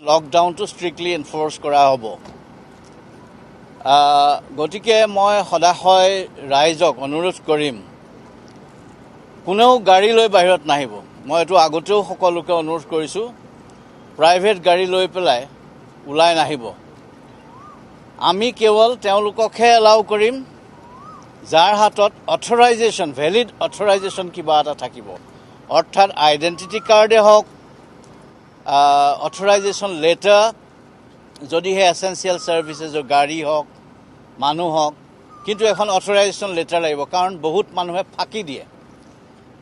লকডাউনটো strictly enforce কৰা হ'ব। গতিকে মই সদায় ৰাইজক অনুৰোধ কৰিম, কোনেও গাড়ী লৈ বাহিৰত নাহিব। মই এইটো আগতেও সকলোকে অনুৰোধ কৰিছোঁ, প্ৰাইভেট গাড়ী লৈ পেলাই ওলাই নাহিব। আমি কেৱল তেওঁলোককহে এলাউ কৰিম যাৰ হাতত অথৰাইজেশ্যন, ভেলিড অথৰাইজেশ্যন কিবা এটা থাকিব, অৰ্থাৎ আইডেণ্টিটি কাৰ্ডে হওক, অথৰাইজেশ্যন লেটাৰ, যদিহে এছেঞ্চিয়েল ছাৰ্ভিচেছৰ গাড়ী হওক, মানুহ হওক, কিন্তু এখন অথৰাইজেশ্যন লেটাৰ লাগিব। কাৰণ বহুত মানুহে ফাঁকি দিয়ে,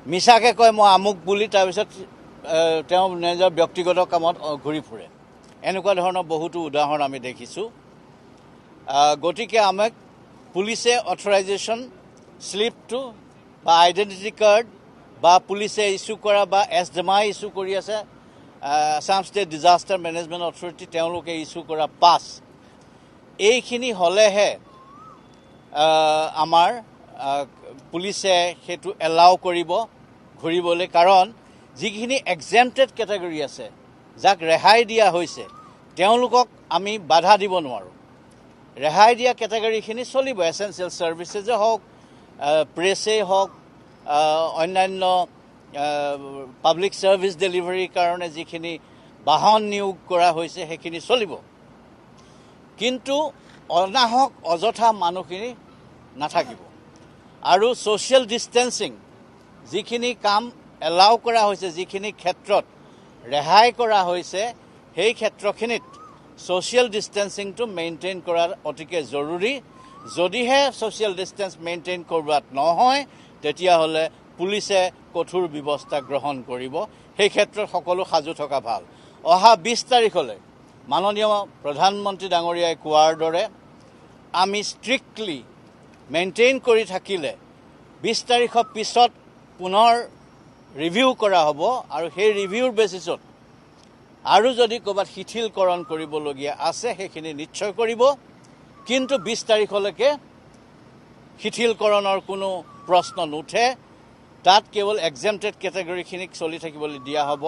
মিছাকৈ কয় মই আমুক বুলি, তাৰপিছত তেওঁ নিজৰ ব্যক্তিগত কামত ঘূৰি ফুৰে। এনেকুৱা ধৰণৰ বহুতো উদাহৰণ আমি দেখিছোঁ। গতিকে আমাক পুলিচে অথৰাইজেশ্যন শ্লিপটো বা আইডেণ্টিটি কাৰ্ড বা পুলিচে ইছ্যু কৰা বা এছডেমাই ইছ্যু কৰি আছে, Assam state disaster management authority, তেওঁলোকে ইছ্যু কৰা পাছ, এইখিনি হ'লেহে আমাৰ পুলিচে সেইটো এলাউ কৰিব ঘূৰিবলৈ। কাৰণ যিখিনি এক্সেম্পটেড কেটেগৰী আছে, যাক ৰেহাই দিয়া হৈছে, তেওঁলোকক আমি বাধা দিব নোৱাৰোঁ। ৰেহাই দিয়া কেটেগৰীখিনি চলিব, এছেঞ্চিয়েল ছাৰ্ভিচেছে হওক, প্ৰেছেই হওক, অন্যান্য পাব্লিক ছাৰ্ভিচ ডেলিভাৰীৰ কাৰণে যিখিনি বাহন নিয়োগ কৰা হৈছে সেইখিনি চলিব। কিন্তু অনাহক অযথা মানুহখিনি নাথাকিব। আৰু ছ'চিয়েল ডিষ্টেঞ্চিং যিখিনি কাম এলাউ কৰা হৈছে, যিখিনি ক্ষেত্ৰত ৰেহাই কৰা হৈছে, সেই ক্ষেত্ৰখিনিত ছ'চিয়েল ডিষ্টেঞ্চিংটো মেইনটেইন কৰা অতিকে জৰুৰী। যদিহে ছ'চিয়েল ডিষ্টেঞ্চ মেইনটেইন কৰোৱাত নহয়, তেতিয়াহ'লে পুলিচে কঠোৰ ব্যৱস্থা গ্ৰহণ কৰিব। সেই ক্ষেত্ৰত সকলো সাজু থকা ভাল। অহা 20 তাৰিখলৈ মাননীয় প্ৰধানমন্ত্ৰী ডাঙৰীয়াই কোৱাৰ দৰে আমি ষ্ট্ৰিক্টলি মেইনটেইন কৰি থাকিলে 20 তাৰিখৰ পিছত পুনৰ ৰিভিউ কৰা হ'ব, আৰু সেই ৰিভিউৰ বেচিছত আৰু যদি ক'ৰবাত শিথিলকৰণ কৰিবলগীয়া আছে সেইখিনি নিশ্চয় কৰিব। কিন্তু 20 তাৰিখলৈকে শিথিলকৰণৰ কোনো প্ৰশ্ন নুঠে। তাত কেৱল এক্সেম্পটেড কেটেগৰীখিনিক চলি থাকিবলৈ দিয়া হ'ব।